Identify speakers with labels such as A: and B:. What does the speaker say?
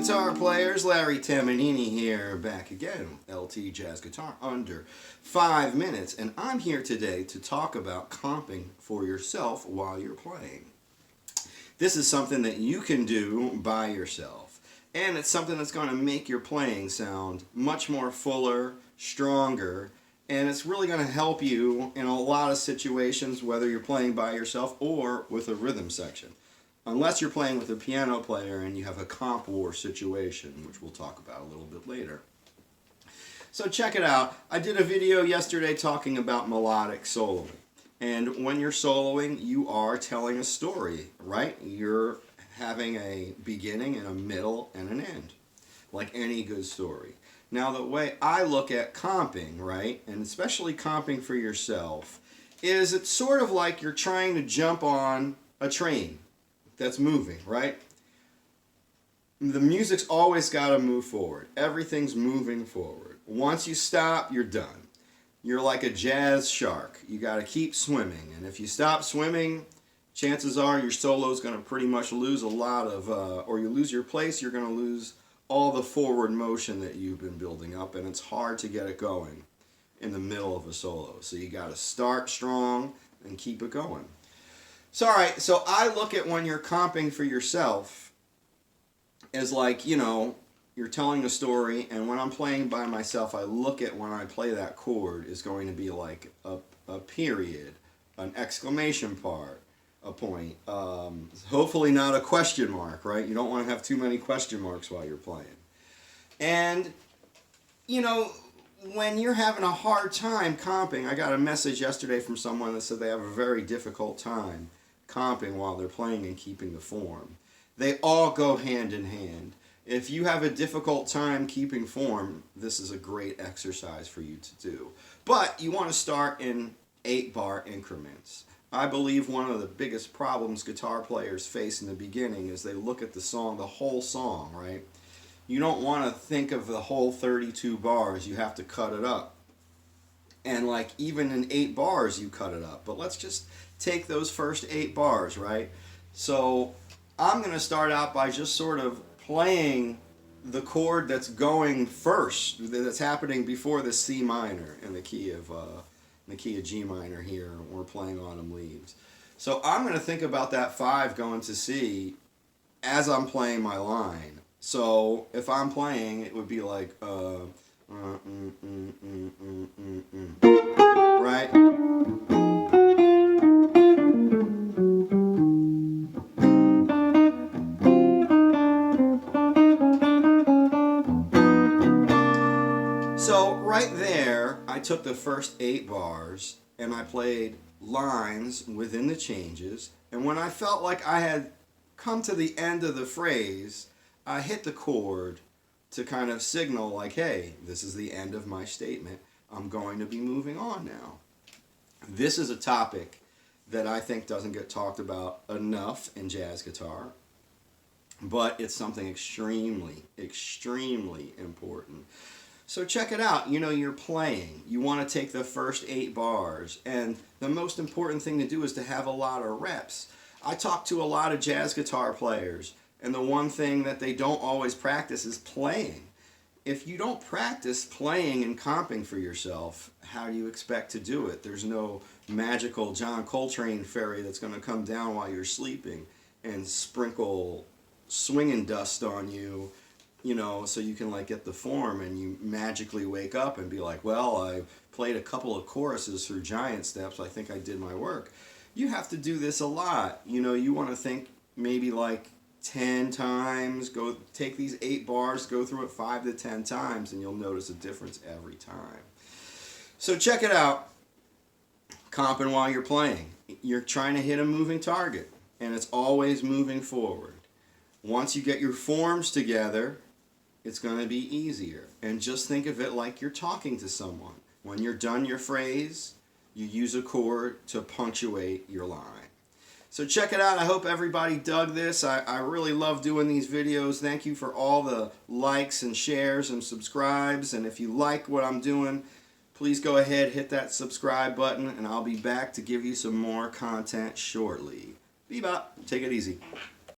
A: guitar players, Larry Tamanini here, back again with LT Jazz Guitar under 5 minutes, and I'm here today to talk about comping for yourself while you're playing. This is something that you can do by yourself, and it's something that's going to make your playing sound much more fuller, stronger, and it's really going to help you in a lot of situations, whether you're playing by yourself or with a rhythm section. Unless you're playing with a piano player and you have a comp war situation, which we'll talk about a little bit later. So check it out. I did a video yesterday talking about melodic soloing. And when you're soloing, you are telling a story, right? You're having a beginning and a middle and an end, like any good story. Now the way I look at comping, right, and especially comping for yourself, is it's sort of like you're trying to jump on a train that's moving, right? The music's always got to move forward. Everything's moving forward. Once you stop, you're done. You're like a jazz shark. You got to keep swimming. And if you stop swimming, chances are your solo's going to pretty much lose a lot of, or you lose your place, you're going to lose all the forward motion that you've been building up, and it's hard to get it going in the middle of a solo. So you got to start strong and keep it going. So, all right, so I look at when you're comping for yourself as like, you know, you're telling a story, and when I'm playing by myself, I look at when I play that chord is going to be like a period, an exclamation part, a point, hopefully not a question mark, right? You don't want to have too many question marks while you're playing. And, you know, when you're having a hard time comping, I got a message yesterday from someone that said they have a very difficult time comping while they're playing and keeping the form. They all go hand in hand. If you have a difficult time keeping form, this is a great exercise for you to do. But you want to start in 8-bar increments. I believe one of the biggest problems guitar players face in the beginning is they look at the song, the whole song, right? You don't want to think of the whole 32 bars. You have to cut it up. And like even in 8 bars, you cut it up. But let's just take those first 8 bars, right? So I'm going to start out by just sort of playing the chord that's going first, that's happening before the C minor in the key of G minor here. We're playing Autumn Leaves. So I'm going to think about that 5 going to C as I'm playing my line. So if I'm playing, it would be like right? So right there, I took the first 8 bars and I played lines within the changes, and when I felt like I had come to the end of the phrase, I hit the chord to kind of signal like, hey, this is the end of my statement. I'm going to be moving on now. This is a topic that I think doesn't get talked about enough in jazz guitar, but it's something extremely, extremely important. So check it out. You know, you're playing. You want to take the first 8 bars, and the most important thing to do is to have a lot of reps. I talk to a lot of jazz guitar players, and the one thing that they don't always practice is playing. If you don't practice playing and comping for yourself, how do you expect to do it? There's no magical John Coltrane fairy that's going to come down while you're sleeping and sprinkle swinging dust on you, you know, so you can like get the form and you magically wake up and be like, well, I played a couple of choruses through giant steps. I think I did my work. You have to do this a lot. You know, you want to think maybe like 10 times, go take these 8 bars, go through it 5 to 10 times, and you'll notice a difference every time. So check it out. Comping while you're playing. You're trying to hit a moving target, and it's always moving forward. Once you get your forms together, it's going to be easier. And just think of it like you're talking to someone. When you're done your phrase, you use a chord to punctuate your line. So check it out. I hope everybody dug this. I really love doing these videos. Thank you for all the likes and shares and subscribes. And if you like what I'm doing, please go ahead, hit that subscribe button, and I'll be back to give you some more content shortly. Bebop. Take it easy.